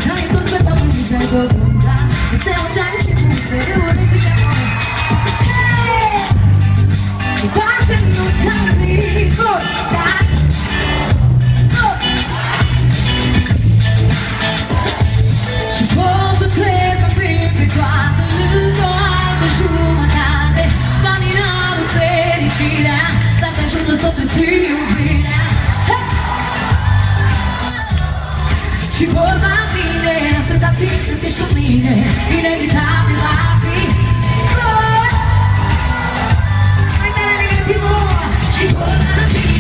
Dai tot pe pământ și ai tot umbla. Este ocean și puse de ori și acum. Hei! Parcă nu ți-am zis, bun, da? Și poți să treci în pe toată lângă o altă jumătate. Banii n-au fericirea, dar te ajută să te ții iubirea. Și vorba vine atâta timp cât ești cu mine, inevitabil va fi. Și vorba vine